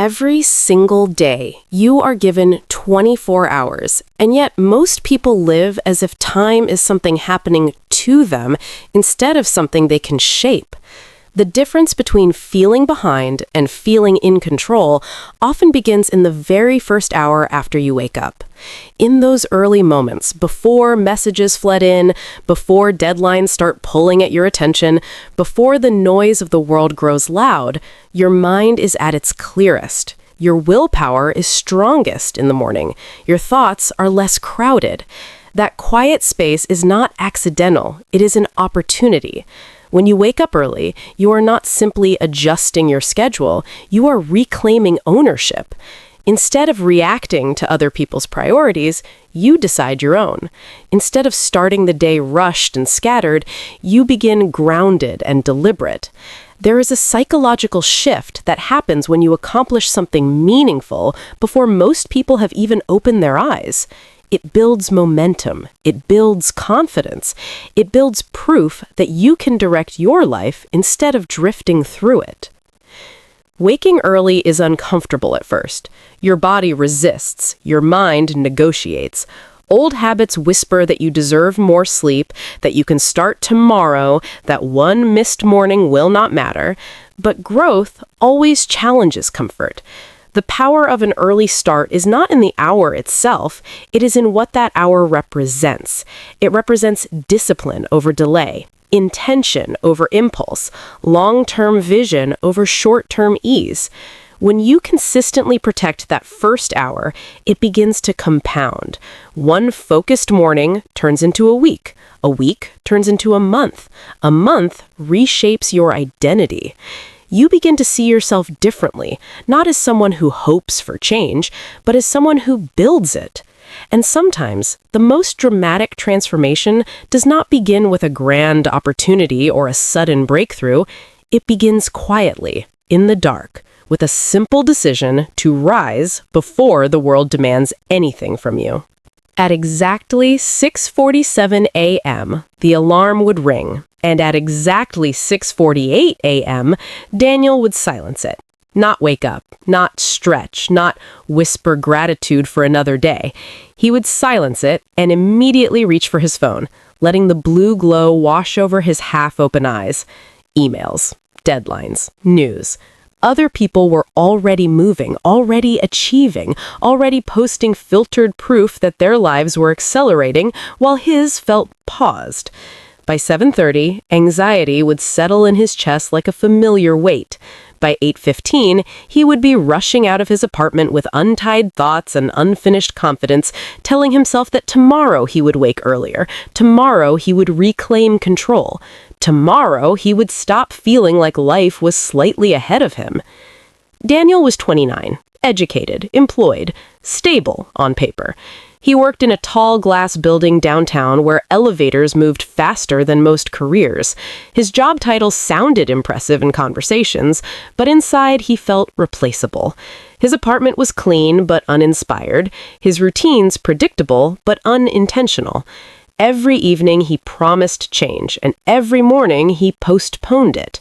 Every single day, you are given 24 hours, and yet most people live as if time is something happening to them instead of something they can shape. The difference between feeling behind and feeling in control often begins in the very first hour after you wake up. In those early moments, before messages flood in, before deadlines start pulling at your attention, before the noise of the world grows loud, your mind is at its clearest. Your willpower is strongest in the morning. Your thoughts are less crowded. That quiet space is not accidental, it is an opportunity. When you wake up early, you are not simply adjusting your schedule, you are reclaiming ownership. Instead of reacting to other people's priorities, you decide your own. Instead of starting the day rushed and scattered, you begin grounded and deliberate. There is a psychological shift that happens when you accomplish something meaningful before most people have even opened their eyes. It builds momentum. It builds confidence. It builds proof that you can direct your life instead of drifting through it. Waking early is uncomfortable at first. Your body resists. Your mind negotiates. Old habits whisper that you deserve more sleep, that you can start tomorrow, that one missed morning will not matter. But growth always challenges comfort. The power of an early start is not in the hour itself, it is in what that hour represents. It represents discipline over delay, intention over impulse, long-term vision over short-term ease. When you consistently protect that first hour, it begins to compound. One focused morning turns into a week turns into a month reshapes your identity. You begin to see yourself differently, not as someone who hopes for change, but as someone who builds it. And sometimes, the most dramatic transformation does not begin with a grand opportunity or a sudden breakthrough. It begins quietly, in the dark, with a simple decision to rise before the world demands anything from you. At exactly 6:47 a.m., the alarm would ring, and at exactly 6:48 a.m., Daniel would silence it. Not wake up, not stretch, not whisper gratitude for another day. He would silence it and immediately reach for his phone, letting the blue glow wash over his half-open eyes. Emails, deadlines, news. Other people were already moving, already achieving, already posting filtered proof that their lives were accelerating while his felt paused. By 7:30, anxiety would settle in his chest like a familiar weight. By 8:15, he would be rushing out of his apartment with untied thoughts and unfinished confidence, telling himself that tomorrow he would wake earlier, tomorrow he would reclaim control, tomorrow he would stop feeling like life was slightly ahead of him. Daniel was 29, educated, employed, stable on paper. He worked in a tall glass building downtown where elevators moved faster than most careers. His job title sounded impressive in conversations, but inside he felt replaceable. His apartment was clean but uninspired, his routines predictable but unintentional. Every evening he promised change, and every morning he postponed it.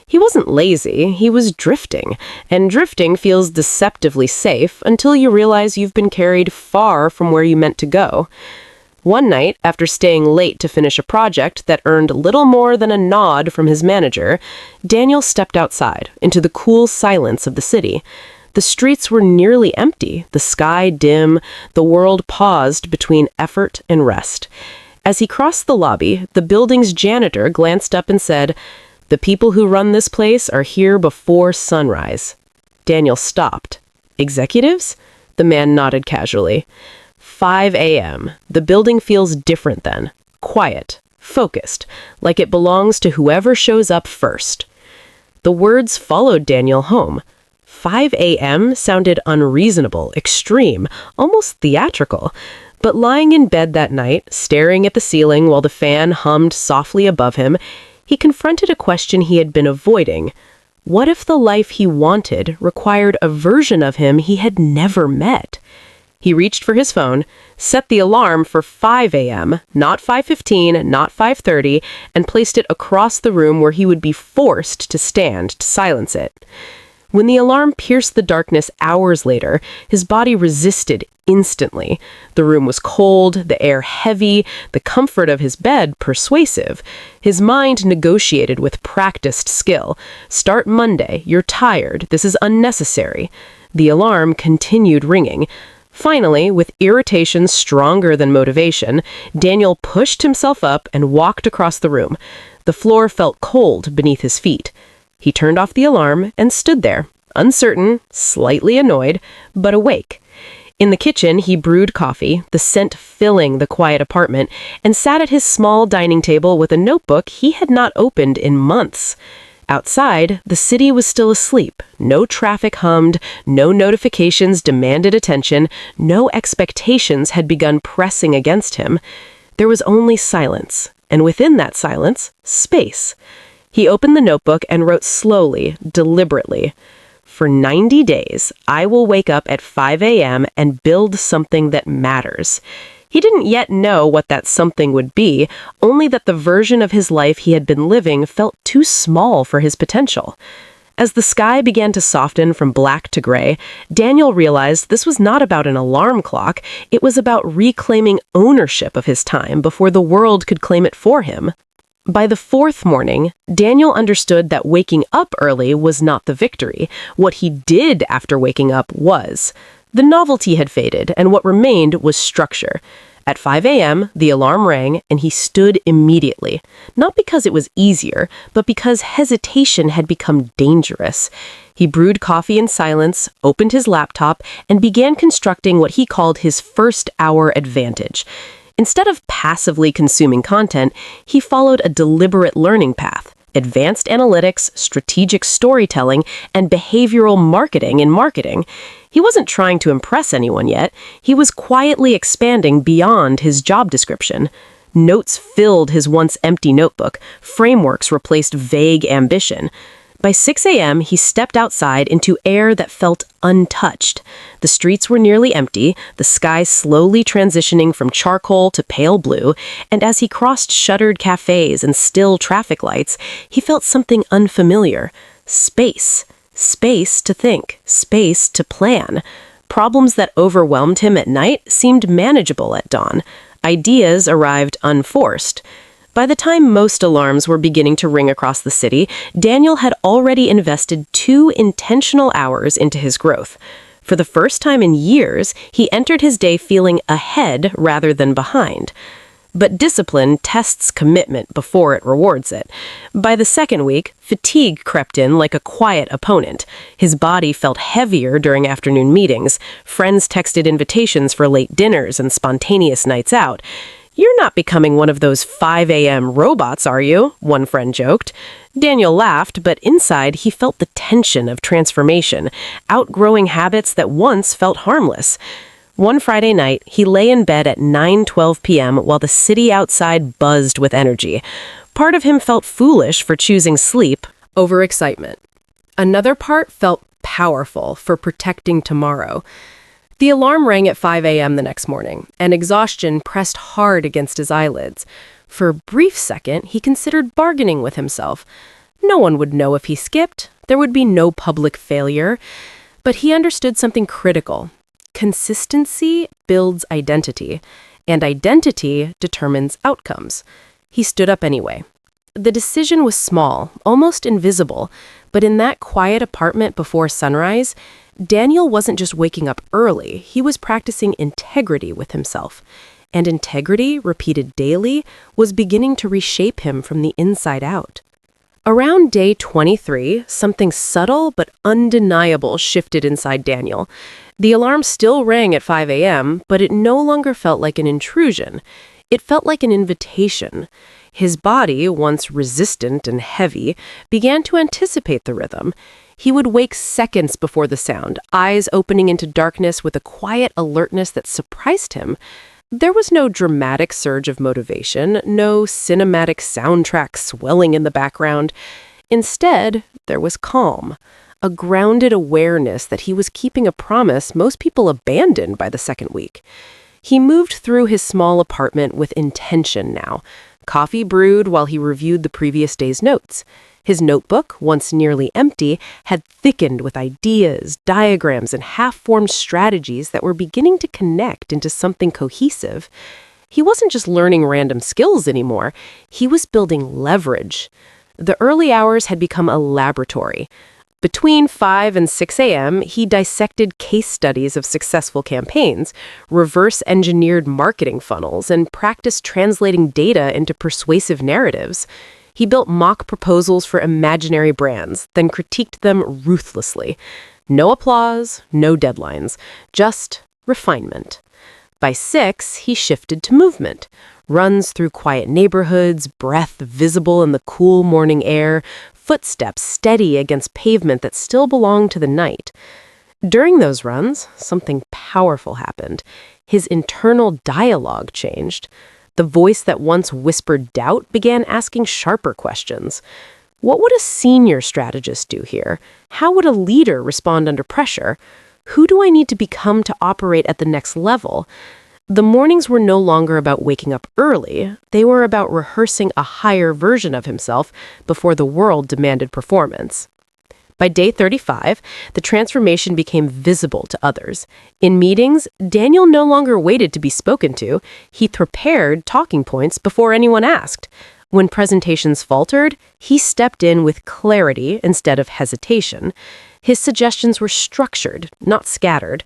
He wasn't lazy, he was drifting, and drifting feels deceptively safe until you realize you've been carried far from where you meant to go. One night, after staying late to finish a project that earned little more than a nod from his manager, Daniel stepped outside, into the cool silence of the city. The streets were nearly empty, the sky dim, the world paused between effort and rest. As he crossed the lobby, the building's janitor glanced up and said, "The people who run this place are here before sunrise." Daniel stopped. "Executives?" The man nodded casually. 5 a.m. The building feels different then. Quiet, focused, like it belongs to whoever shows up first. The words followed Daniel home. 5 a.m. sounded unreasonable, extreme, almost theatrical. But lying in bed that night, staring at the ceiling while the fan hummed softly above him, he confronted a question he had been avoiding. What if the life he wanted required a version of him he had never met? He reached for his phone, set the alarm for 5 a.m., not 5:15, not 5:30, and placed it across the room where he would be forced to stand to silence it. When the alarm pierced the darkness hours later, his body resisted instantly. The room was cold, the air heavy, the comfort of his bed persuasive. His mind negotiated with practiced skill. Start Monday, you're tired, this is unnecessary. The alarm continued ringing. Finally, with irritation stronger than motivation, Daniel pushed himself up and walked across the room. The floor felt cold beneath his feet. He turned off the alarm and stood there, uncertain, slightly annoyed, but awake. In the kitchen, he brewed coffee, the scent filling the quiet apartment, and sat at his small dining table with a notebook he had not opened in months. Outside, the city was still asleep. No traffic hummed, no notifications demanded attention, no expectations had begun pressing against him. There was only silence, and within that silence, space. He opened the notebook and wrote slowly, deliberately. For 90 days, I will wake up at 5 a.m. and build something that matters. He didn't yet know what that something would be, only that the version of his life he had been living felt too small for his potential. As the sky began to soften from black to gray, Daniel realized this was not about an alarm clock, it was about reclaiming ownership of his time before the world could claim it for him. By the fourth morning, Daniel understood that waking up early was not the victory. What he did after waking up was. The novelty had faded, and what remained was structure. At 5 a.m., the alarm rang, and he stood immediately. Not because it was easier, but because hesitation had become dangerous. He brewed coffee in silence, opened his laptop, and began constructing what he called his first-hour advantage. Instead of passively consuming content, he followed a deliberate learning path. Advanced analytics, strategic storytelling, and behavioral marketing in marketing. He wasn't trying to impress anyone yet. He was quietly expanding beyond his job description. Notes filled his once empty notebook. Frameworks replaced vague ambition. By 6 a.m., he stepped outside into air that felt untouched. The streets were nearly empty, the sky slowly transitioning from charcoal to pale blue, and as he crossed shuttered cafes and still traffic lights, he felt something unfamiliar. Space. Space to think. Space to plan. Problems that overwhelmed him at night seemed manageable at dawn. Ideas arrived unforced. By the time most alarms were beginning to ring across the city, Daniel had already invested 2 intentional hours into his growth. For the first time in years, he entered his day feeling ahead rather than behind. But discipline tests commitment before it rewards it. By the second week, fatigue crept in like a quiet opponent. His body felt heavier during afternoon meetings. Friends texted invitations for late dinners and spontaneous nights out. "You're not becoming one of those 5 a.m. robots, are you?" one friend joked. Daniel laughed, but inside he felt the tension of transformation, outgrowing habits that once felt harmless. One Friday night, he lay in bed at 9:12 p.m. while the city outside buzzed with energy. Part of him felt foolish for choosing sleep over excitement. Another part felt powerful for protecting tomorrow. The alarm rang at 5 a.m. the next morning, and exhaustion pressed hard against his eyelids. For a brief second, he considered bargaining with himself. No one would know if he skipped. There would be no public failure. But he understood something critical. Consistency builds identity, and identity determines outcomes. He stood up anyway. The decision was small, almost invisible, but in that quiet apartment before sunrise, Daniel wasn't just waking up early, he was practicing integrity with himself. And integrity, repeated daily, was beginning to reshape him from the inside out. Around day 23, something subtle but undeniable shifted inside Daniel. The alarm still rang at 5 a.m., but it no longer felt like an intrusion. It felt like an invitation. His body, once resistant and heavy, began to anticipate the rhythm. He would wake seconds before the sound, eyes opening into darkness with a quiet alertness that surprised him. There was no dramatic surge of motivation, no cinematic soundtrack swelling in the background. Instead, there was calm, a grounded awareness that he was keeping a promise most people abandoned by the second week. He moved through his small apartment with intention now. Coffee brewed while he reviewed the previous day's notes. His notebook, once nearly empty, had thickened with ideas, diagrams, and half-formed strategies that were beginning to connect into something cohesive. He wasn't just learning random skills anymore, he was building leverage. The early hours had become a laboratory. Between 5 and 6 a.m., he dissected case studies of successful campaigns, reverse-engineered marketing funnels, and practiced translating data into persuasive narratives. He built mock proposals for imaginary brands, then critiqued them ruthlessly. No applause, no deadlines, just refinement. By 6, he shifted to movement. Runs through quiet neighborhoods, breath visible in the cool morning air, footsteps steady against pavement that still belonged to the night. During those runs, something powerful happened. His internal dialogue changed. The voice that once whispered doubt began asking sharper questions. What would a senior strategist do here? How would a leader respond under pressure? Who do I need to become to operate at the next level? The mornings were no longer about waking up early. They were about rehearsing a higher version of himself before the world demanded performance. By day 35, the transformation became visible to others. In meetings, Daniel no longer waited to be spoken to. He prepared talking points before anyone asked. When presentations faltered, he stepped in with clarity instead of hesitation. His suggestions were structured, not scattered.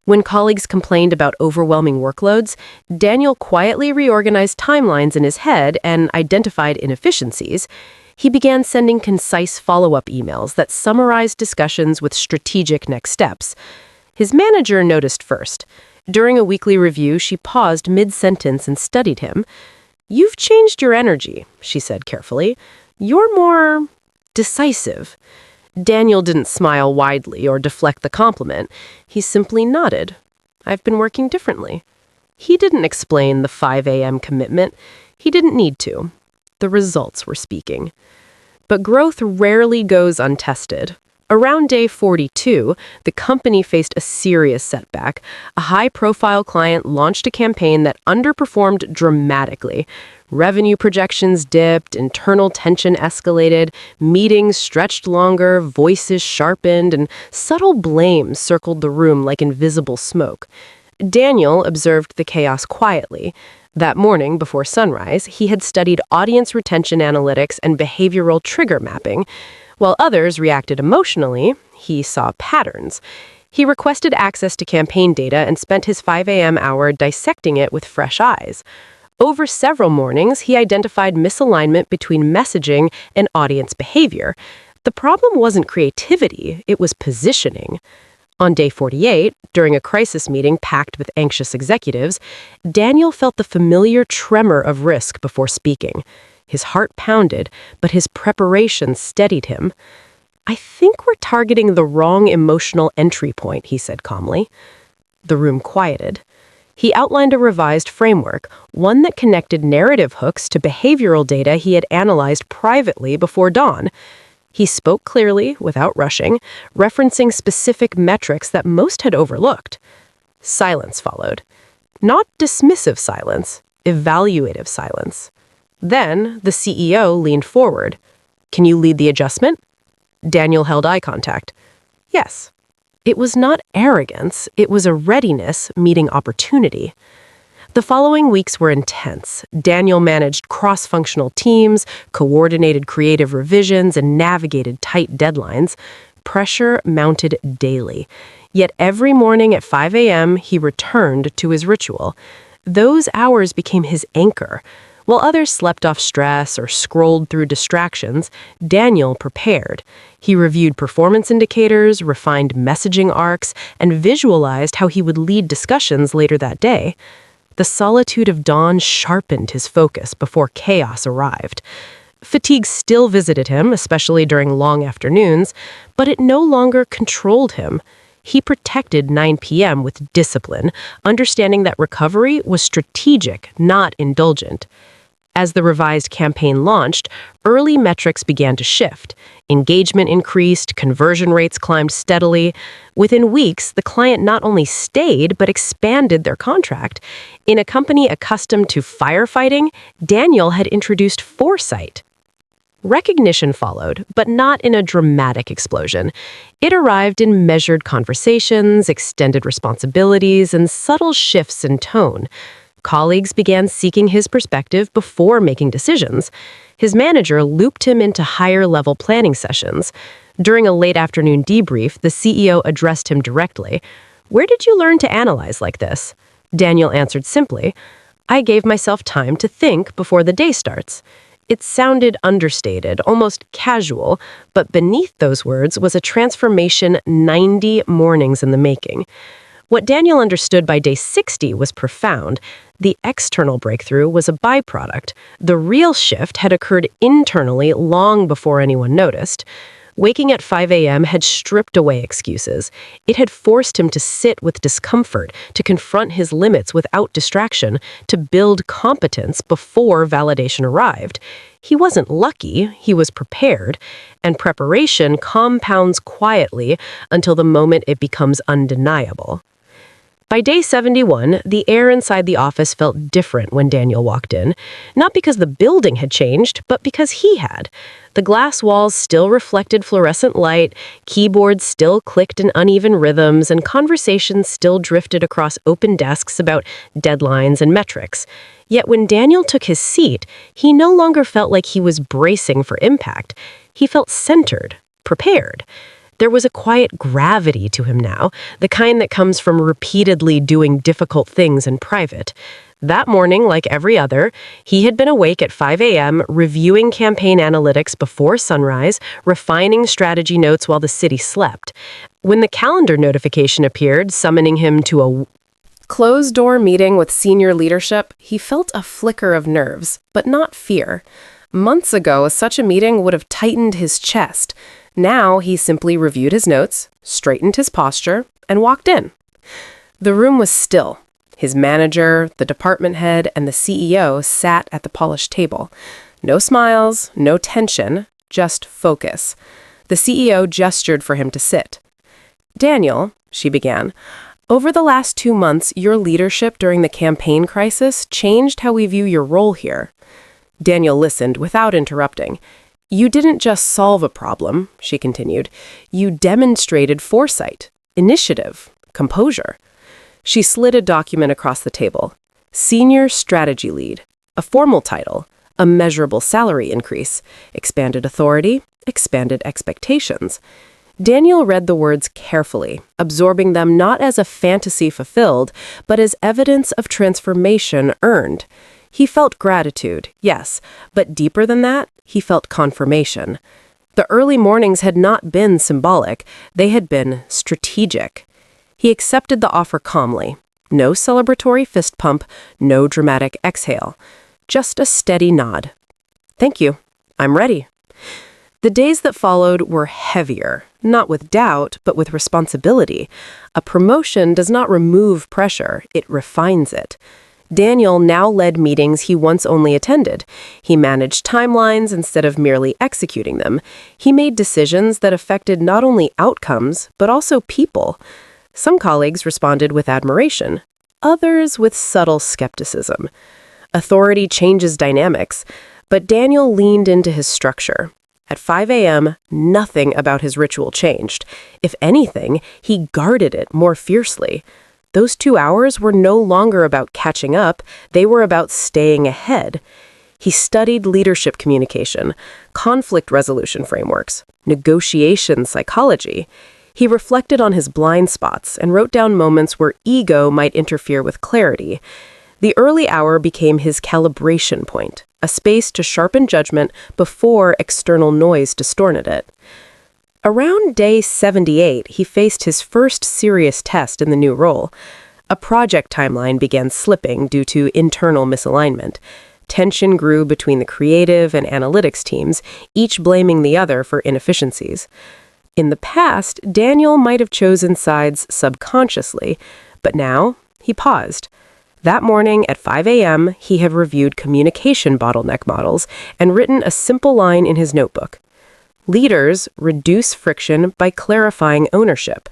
When colleagues complained about overwhelming workloads, Daniel quietly reorganized timelines in his head and identified inefficiencies. He began sending concise follow-up emails that summarized discussions with strategic next steps. His manager noticed first. During a weekly review, she paused mid-sentence and studied him. "You've changed your energy," she said carefully. "You're more decisive." Daniel didn't smile widely or deflect the compliment. He simply nodded. "I've been working differently." He didn't explain the 5 a.m. commitment. He didn't need to. The results were speaking. But growth rarely goes untested. Around day 42, the company faced a serious setback. A high-profile client launched a campaign that underperformed dramatically. Revenue projections dipped, internal tension escalated, meetings stretched longer, voices sharpened, and subtle blame circled the room like invisible smoke. Daniel observed the chaos quietly. That morning, before sunrise, he had studied audience retention analytics and behavioral trigger mapping. While others reacted emotionally, he saw patterns. He requested access to campaign data and spent his 5 a.m. hour dissecting it with fresh eyes. Over several mornings, he identified misalignment between messaging and audience behavior. The problem wasn't creativity, it was positioning. On day 48, during a crisis meeting packed with anxious executives, Daniel felt the familiar tremor of risk before speaking. His heart pounded, but his preparation steadied him. "I think we're targeting the wrong emotional entry point," he said calmly. The room quieted. He outlined a revised framework, one that connected narrative hooks to behavioral data he had analyzed privately before dawn. He spoke clearly, without rushing, referencing specific metrics that most had overlooked. Silence followed. Not dismissive silence, evaluative silence. Then, the CEO leaned forward. "Can you lead the adjustment?" Daniel held eye contact. "Yes." It was not arrogance, it was a readiness meeting opportunity. The following weeks were intense. Daniel managed cross-functional teams, coordinated creative revisions, and navigated tight deadlines. Pressure mounted daily. Yet every morning at 5 a.m., he returned to his ritual. Those hours became his anchor. While others slept off stress or scrolled through distractions, Daniel prepared. He reviewed performance indicators, refined messaging arcs, and visualized how he would lead discussions later that day. The solitude of dawn sharpened his focus before chaos arrived. Fatigue still visited him, especially during long afternoons, but it no longer controlled him. He protected 9 p.m. with discipline, understanding that recovery was strategic, not indulgent. As the revised campaign launched, early metrics began to shift. Engagement increased, conversion rates climbed steadily. Within weeks, the client not only stayed, but expanded their contract. In a company accustomed to firefighting, Daniel had introduced foresight. Recognition followed, but not in a dramatic explosion. It arrived in measured conversations, extended responsibilities, and subtle shifts in tone. Colleagues began seeking his perspective before making decisions. His manager looped him into higher-level planning sessions. During a late afternoon debrief, the CEO addressed him directly. "Where did you learn to analyze like this?" Daniel answered simply, "I gave myself time to think before the day starts." It sounded understated, almost casual, but beneath those words was a transformation 90 mornings in the making. What Daniel understood by day 60 was profound. The external breakthrough was a byproduct. The real shift had occurred internally long before anyone noticed. Waking at 5 a.m. had stripped away excuses. It had forced him to sit with discomfort, to confront his limits without distraction, to build competence before validation arrived. He wasn't lucky, he was prepared, and preparation compounds quietly until the moment it becomes undeniable. By day 71, the air inside the office felt different when Daniel walked in, not because the building had changed, but because he had. The glass walls still reflected fluorescent light, keyboards still clicked in uneven rhythms, and conversations still drifted across open desks about deadlines and metrics. Yet when Daniel took his seat, he no longer felt like he was bracing for impact. He felt centered, prepared. There was a quiet gravity to him now, the kind that comes from repeatedly doing difficult things in private. That morning, like every other, he had been awake at 5 a.m., reviewing campaign analytics before sunrise, refining strategy notes while the city slept. When the calendar notification appeared, summoning him to a closed-door meeting with senior leadership, he felt a flicker of nerves, but not fear. Months ago, such a meeting would have tightened his chest. Now he simply reviewed his notes, straightened his posture, and walked in. The room was still. His manager, the department head, and the CEO sat at the polished table. No smiles, no tension, just focus. The CEO gestured for him to sit. "Daniel," she began, "over the last 2 months, your leadership during the campaign crisis changed how we view your role here." Daniel listened without interrupting. "You didn't just solve a problem," she continued. "You demonstrated foresight, initiative, composure." She slid a document across the table. Senior Strategy Lead, a formal title, a measurable salary increase, expanded authority, expanded expectations. Daniel read the words carefully, absorbing them not as a fantasy fulfilled, but as evidence of transformation earned. He felt gratitude, yes, but deeper than that, he felt confirmation. The early mornings had not been symbolic, they had been strategic. He accepted the offer calmly. No celebratory fist pump, no dramatic exhale. Just a steady nod. "Thank you. I'm ready." The days that followed were heavier, not with doubt, but with responsibility. A promotion does not remove pressure, it refines it. Daniel now led meetings he once only attended. He managed timelines instead of merely executing them. He made decisions that affected not only outcomes, but also people. Some colleagues responded with admiration, others with subtle skepticism. Authority changes dynamics, but Daniel leaned into his structure. At 5 a.m., nothing about his ritual changed. If anything, he guarded it more fiercely. Those 2 hours were no longer about catching up, they were about staying ahead. He studied leadership communication, conflict resolution frameworks, negotiation psychology. He reflected on his blind spots and wrote down moments where ego might interfere with clarity. The early hour became his calibration point, a space to sharpen judgment before external noise distorted it. Around day 78, he faced his first serious test in the new role. A project timeline began slipping due to internal misalignment. Tension grew between the creative and analytics teams, each blaming the other for inefficiencies. In the past, Daniel might have chosen sides subconsciously, but now he paused. That morning at 5 a.m., he had reviewed communication bottleneck models and written a simple line in his notebook. Leaders reduce friction by clarifying ownership.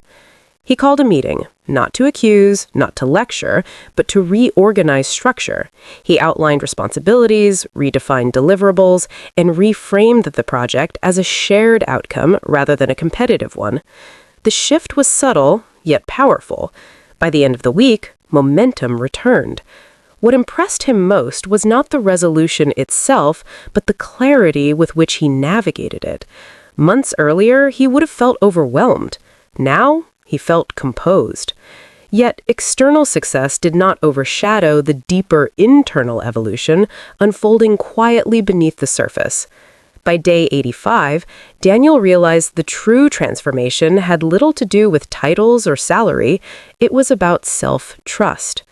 He called a meeting, not to accuse, not to lecture, but to reorganize structure. He outlined responsibilities, redefined deliverables, and reframed the project as a shared outcome rather than a competitive one. The shift was subtle, yet powerful. By the end of the week, momentum returned. What impressed him most was not the resolution itself, but the clarity with which he navigated it. Months earlier, he would have felt overwhelmed. Now, he felt composed. Yet, external success did not overshadow the deeper internal evolution unfolding quietly beneath the surface. By day 85, Daniel realized the true transformation had little to do with titles or salary. It was about self-trust.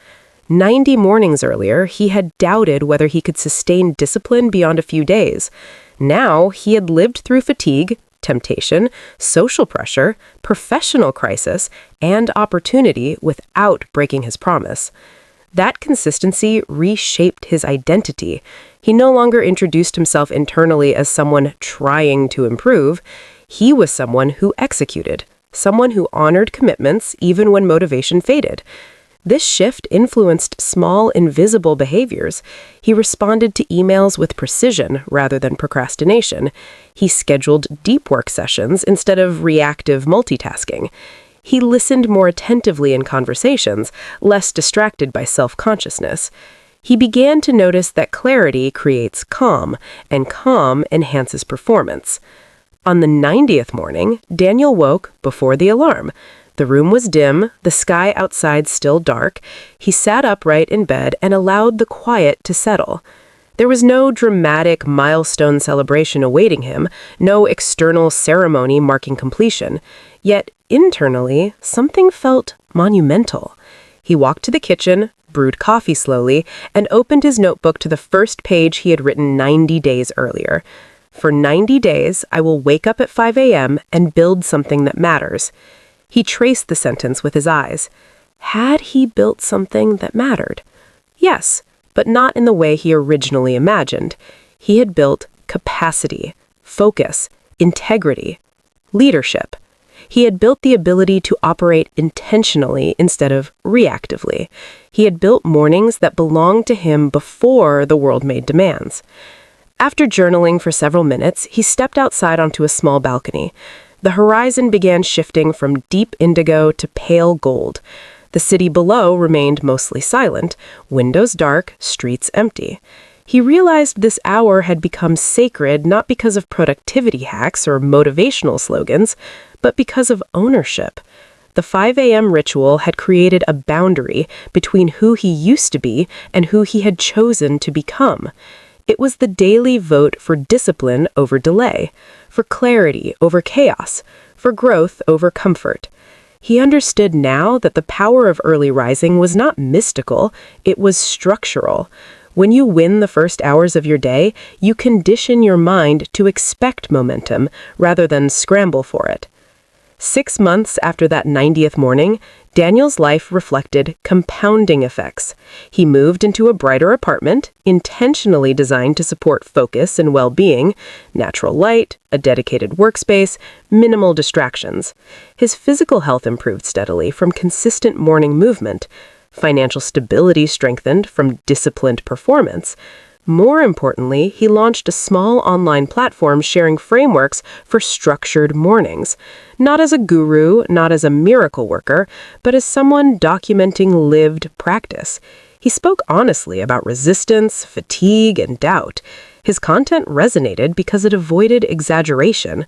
90 mornings earlier, he had doubted whether he could sustain discipline beyond a few days. Now, he had lived through fatigue, temptation, social pressure, professional crisis, and opportunity without breaking his promise. That consistency reshaped his identity. He no longer introduced himself internally as someone trying to improve. He was someone who executed, someone who honored commitments even when motivation faded. This shift influenced small, invisible behaviors. He responded to emails with precision rather than procrastination. He scheduled deep work sessions instead of reactive multitasking. He listened more attentively in conversations, less distracted by self-consciousness. He began to notice that clarity creates calm, and calm enhances performance. On the 90th morning, Daniel woke before the alarm. The room was dim, the sky outside still dark. He sat upright in bed and allowed the quiet to settle. There was no dramatic milestone celebration awaiting him, no external ceremony marking completion. Yet, internally, something felt monumental. He walked to the kitchen, brewed coffee slowly, and opened his notebook to the first page he had written 90 days earlier. For 90 days, I will wake up at 5 a.m. and build something that matters. He traced the sentence with his eyes. Had he built something that mattered? Yes, but not in the way he originally imagined. He had built capacity, focus, integrity, leadership. He had built the ability to operate intentionally instead of reactively. He had built mornings that belonged to him before the world made demands. After journaling for several minutes, he stepped outside onto a small balcony. The horizon began shifting from deep indigo to pale gold. The city below remained mostly silent, windows dark, streets empty. He realized this hour had become sacred not because of productivity hacks or motivational slogans, but because of ownership. The 5 a.m. ritual had created a boundary between who he used to be and who he had chosen to become. It was the daily vote for discipline over delay, for clarity over chaos, for growth over comfort. He understood now that the power of early rising was not mystical, it was structural. When you win the first hours of your day, you condition your mind to expect momentum rather than scramble for it. 6 months after that 90th morning, Daniel's life reflected compounding effects. He moved into a brighter apartment, intentionally designed to support focus and well-being, natural light, a dedicated workspace, minimal distractions. His physical health improved steadily from consistent morning movement. Financial stability strengthened from disciplined performance. More importantly, he launched a small online platform sharing frameworks for structured mornings. Not as a guru, not as a miracle worker, but as someone documenting lived practice. He spoke honestly about resistance, fatigue, and doubt. His content resonated because it avoided exaggeration.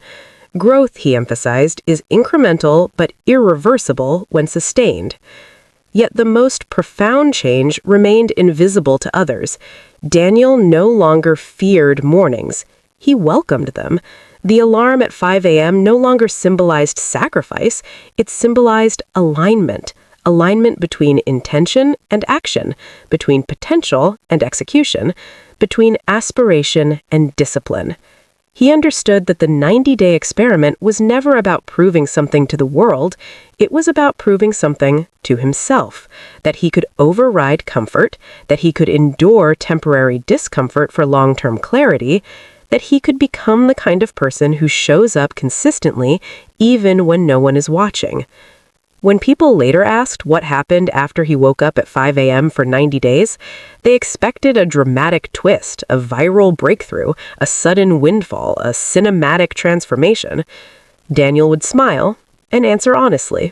Growth, he emphasized, is incremental but irreversible when sustained. Yet the most profound change remained invisible to others. Daniel no longer feared mornings. He welcomed them. The alarm at 5 a.m. no longer symbolized sacrifice. It symbolized alignment. Alignment between intention and action, between potential and execution, between aspiration and discipline. He understood that the 90-day experiment was never about proving something to the world. It was about proving something to himself, that he could override comfort, that he could endure temporary discomfort for long-term clarity, that he could become the kind of person who shows up consistently even when no one is watching. When people later asked what happened after he woke up at 5 a.m. for 90 days, they expected a dramatic twist, a viral breakthrough, a sudden windfall, a cinematic transformation. Daniel would smile and answer honestly,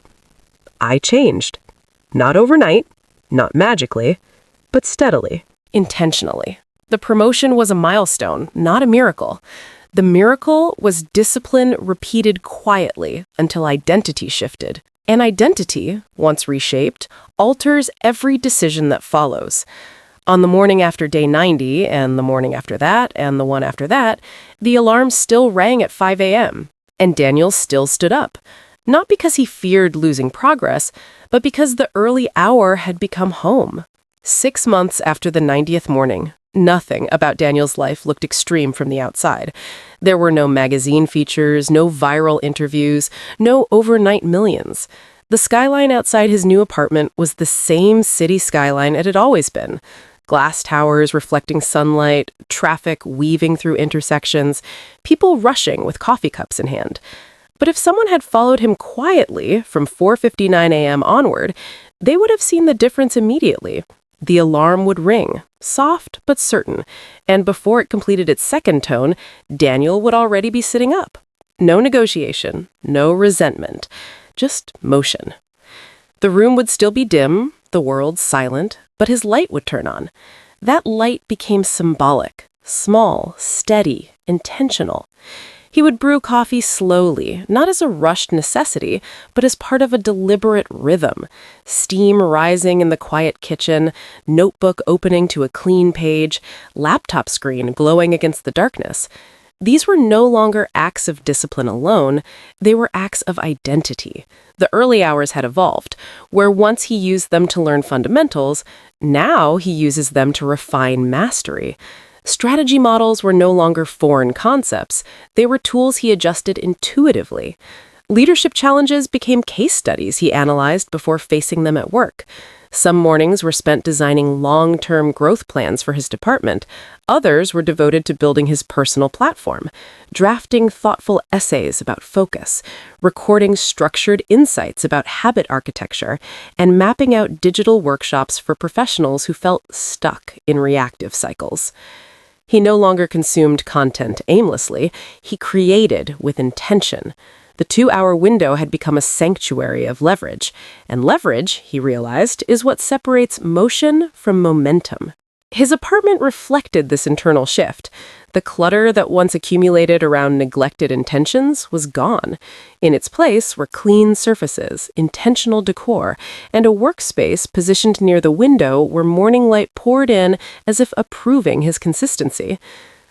"I changed. Not overnight, not magically, but steadily." Intentionally. The promotion was a milestone, not a miracle. The miracle was discipline repeated quietly until identity shifted. And identity, once reshaped, alters every decision that follows. On the morning after day 90, and the morning after that, and the one after that, the alarm still rang at 5 a.m., and Daniel still stood up. Not because he feared losing progress, but because the early hour had become home. 6 months after the 90th morning, nothing about Daniel's life looked extreme from the outside. There were no magazine features, no viral interviews, no overnight millions. The skyline outside his new apartment was the same city skyline it had always been. Glass towers reflecting sunlight, traffic weaving through intersections, people rushing with coffee cups in hand. But if someone had followed him quietly from 4:59 a.m. onward, they would have seen the difference immediately. The alarm would ring, soft but certain, and before it completed its second tone, Daniel would already be sitting up. No negotiation, no resentment, just motion. The room would still be dim, the world silent, but his light would turn on. That light became symbolic, small, steady, intentional. He would brew coffee slowly, not as a rushed necessity, but as part of a deliberate rhythm. Steam rising in the quiet kitchen, notebook opening to a clean page, laptop screen glowing against the darkness. These were no longer acts of discipline alone, they were acts of identity. The early hours had evolved, where once he used them to learn fundamentals, now he uses them to refine mastery. Strategy models were no longer foreign concepts, they were tools he adjusted intuitively. Leadership challenges became case studies he analyzed before facing them at work. Some mornings were spent designing long-term growth plans for his department. Others were devoted to building his personal platform, drafting thoughtful essays about focus, recording structured insights about habit architecture, and mapping out digital workshops for professionals who felt stuck in reactive cycles. He no longer consumed content aimlessly, he created with intention. The 2-hour window had become a sanctuary of leverage, and leverage, he realized, is what separates motion from momentum. His apartment reflected this internal shift. The clutter that once accumulated around neglected intentions was gone. In its place were clean surfaces, intentional decor, and a workspace positioned near the window where morning light poured in as if approving his consistency.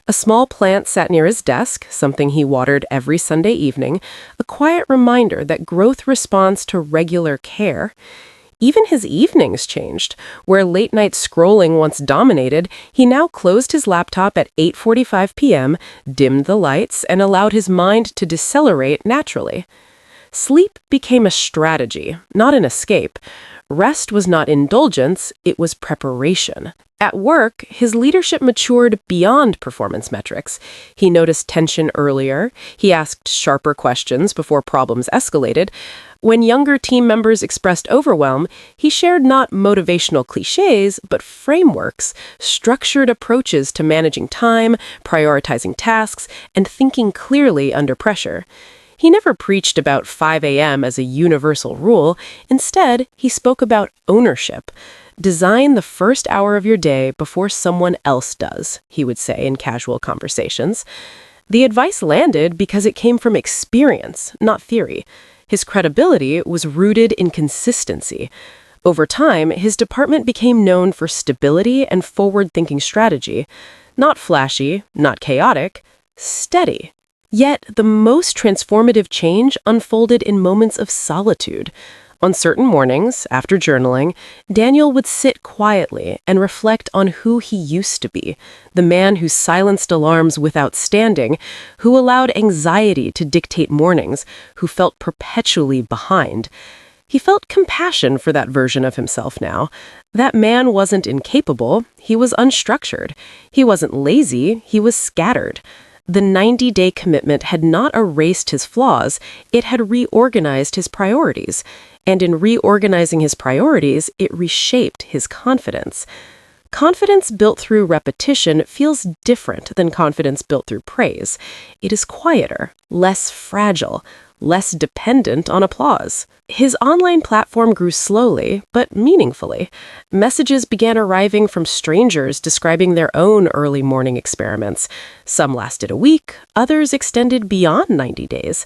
A small plant sat near his desk, something he watered every Sunday evening, a quiet reminder that growth responds to regular care. Even his evenings changed. Where late-night scrolling once dominated, he now closed his laptop at 8:45 p.m., dimmed the lights, and allowed his mind to decelerate naturally. Sleep became a strategy, not an escape. Rest was not indulgence, it was preparation. At work, his leadership matured beyond performance metrics. He noticed tension earlier, he asked sharper questions before problems escalated. When younger team members expressed overwhelm, he shared not motivational cliches, but frameworks, structured approaches to managing time, prioritizing tasks, and thinking clearly under pressure. He never preached about 5 a.m. as a universal rule. Instead, he spoke about ownership. Design the first hour of your day before someone else does, he would say in casual conversations. The advice landed because it came from experience, not theory. His credibility was rooted in consistency. Over time, his department became known for stability and forward-thinking strategy. Not flashy, not chaotic, steady. Yet, the most transformative change unfolded in moments of solitude. On certain mornings, after journaling, Daniel would sit quietly and reflect on who he used to be, the man who silenced alarms without standing, who allowed anxiety to dictate mornings, who felt perpetually behind. He felt compassion for that version of himself now. That man wasn't incapable, he was unstructured. He wasn't lazy, he was scattered. The 90-day commitment had not erased his flaws, it had reorganized his priorities. And in reorganizing his priorities, it reshaped his confidence. Confidence built through repetition feels different than confidence built through praise. It is quieter, less fragile, less dependent on applause. His online platform grew slowly, but meaningfully. Messages began arriving from strangers describing their own early morning experiments. Some lasted a week, others extended beyond 90 days.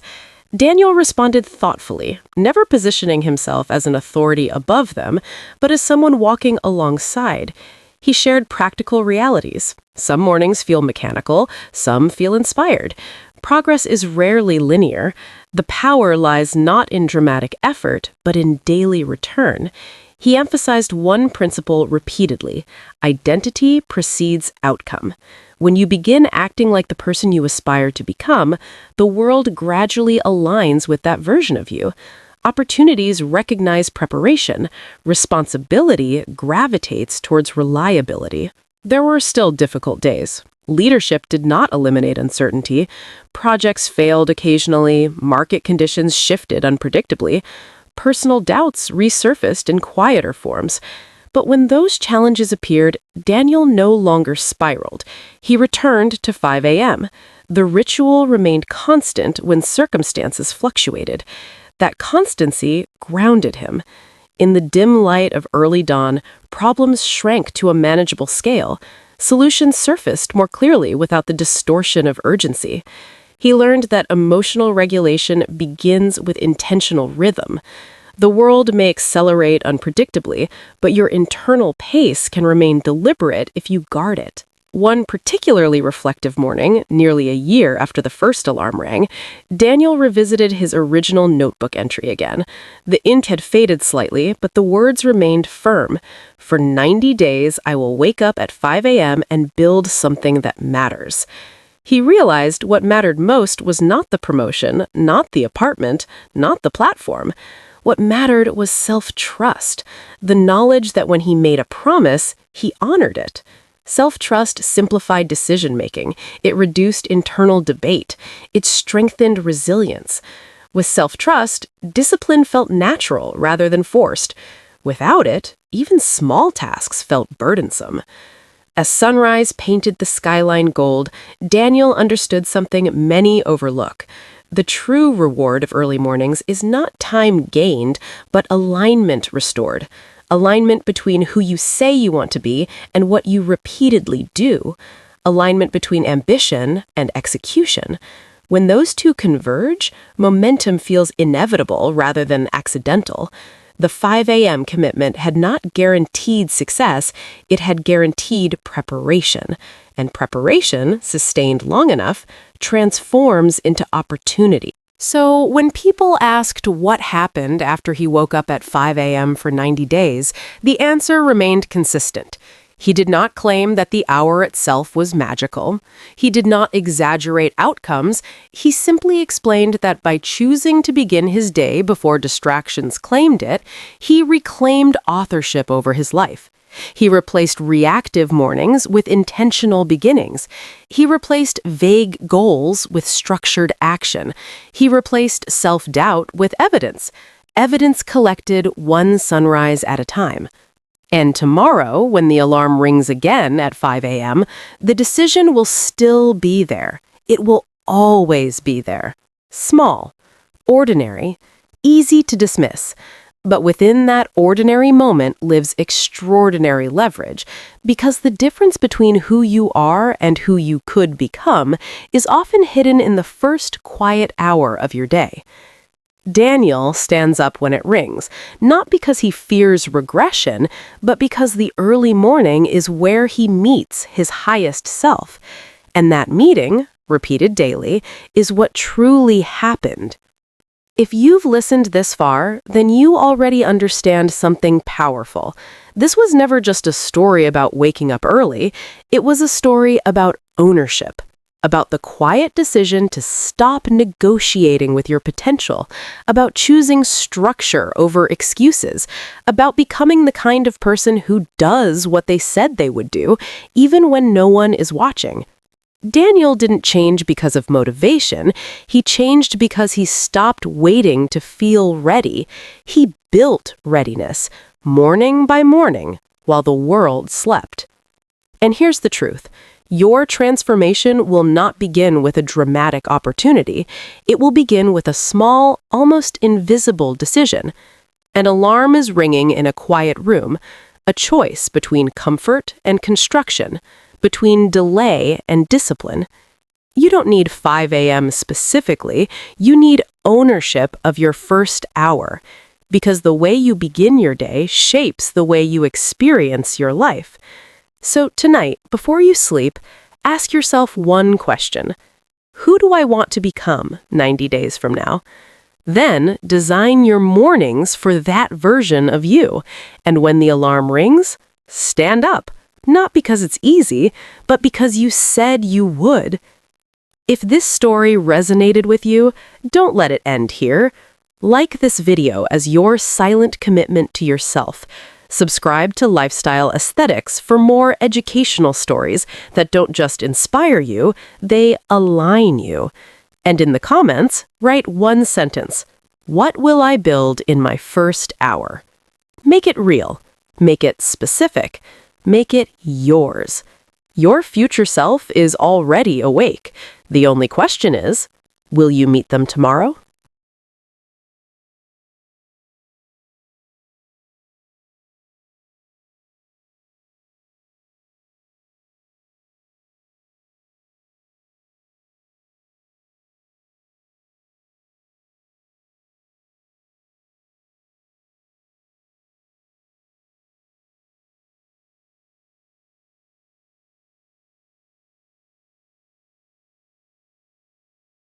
Daniel responded thoughtfully, never positioning himself as an authority above them, but as someone walking alongside. He shared practical realities. Some mornings feel mechanical, some feel inspired. Progress is rarely linear. The power lies not in dramatic effort, but in daily return. He emphasized one principle repeatedly: identity precedes outcome. When you begin acting like the person you aspire to become, the world gradually aligns with that version of you. Opportunities recognize preparation. Responsibility gravitates towards reliability. There were still difficult days. Leadership did not eliminate uncertainty. Projects failed occasionally. Market conditions shifted unpredictably. Personal doubts resurfaced in quieter forms. But when those challenges appeared, Daniel no longer spiraled. He returned to 5 a.m. The ritual remained constant when circumstances fluctuated. That constancy grounded him. In the dim light of early dawn, problems shrank to a manageable scale. Solutions surfaced more clearly without the distortion of urgency. He learned that emotional regulation begins with intentional rhythm. The world may accelerate unpredictably, but your internal pace can remain deliberate if you guard it. One particularly reflective morning, nearly a year after the first alarm rang, Daniel revisited his original notebook entry again. The ink had faded slightly, but the words remained firm. For 90 days, I will wake up at 5 a.m. and build something that matters. He realized what mattered most was not the promotion, not the apartment, not the platform. What mattered was self-trust, the knowledge that when he made a promise, he honored it. Self-trust simplified decision-making. It reduced internal debate. It strengthened resilience. With self-trust, discipline felt natural rather than forced. Without it, even small tasks felt burdensome. As sunrise painted the skyline gold, Daniel understood something many overlook. The true reward of early mornings is not time gained, but alignment restored. Alignment between who you say you want to be and what you repeatedly do. Alignment between ambition and execution. When those two converge, momentum feels inevitable rather than accidental. The 5 a.m. commitment had not guaranteed success, it had guaranteed preparation. And preparation, sustained long enough, transforms into opportunity. So when people asked what happened after he woke up at 5 a.m. for 90 days, the answer remained consistent. He did not claim that the hour itself was magical. He did not exaggerate outcomes. He simply explained that by choosing to begin his day before distractions claimed it, he reclaimed authorship over his life. He replaced reactive mornings with intentional beginnings. He replaced vague goals with structured action. He replaced self-doubt with evidence. Evidence collected one sunrise at a time. And tomorrow, when the alarm rings again at 5 a.m., the decision will still be there. It will always be there. Small, ordinary, easy to dismiss. But within that ordinary moment lives extraordinary leverage, because the difference between who you are and who you could become is often hidden in the first quiet hour of your day. Daniel stands up when it rings, not because he fears regression, but because the early morning is where he meets his highest self. And that meeting, repeated daily, is what truly happened. If you've listened this far, then you already understand something powerful. This was never just a story about waking up early. It was a story about ownership, about the quiet decision to stop negotiating with your potential, about choosing structure over excuses, about becoming the kind of person who does what they said they would do, even when no one is watching. Daniel didn't change because of motivation. He changed because he stopped waiting to feel ready. He built readiness, morning by morning, while the world slept. And here's the truth. Your transformation will not begin with a dramatic opportunity. It will begin with a small, almost invisible decision. An alarm is ringing in a quiet room, a choice between comfort and construction, between delay and discipline. You don't need 5 a.m. specifically, you need ownership of your first hour, because the way you begin your day shapes the way you experience your life. So tonight, before you sleep, ask yourself one question. Who do I want to become 90 days from now? Then design your mornings for that version of you. And when the alarm rings, stand up. Not because it's easy, but because you said you would. If this story resonated with you, don't let it end here. Like this video as your silent commitment to yourself. Subscribe to Lifestyle Aesthetics for more educational stories that don't just inspire you, they align you. And in the comments, write one sentence. What will I build in my first hour? Make it real. Make it specific. Make it yours. Your future self is already awake. The only question is, will you meet them tomorrow?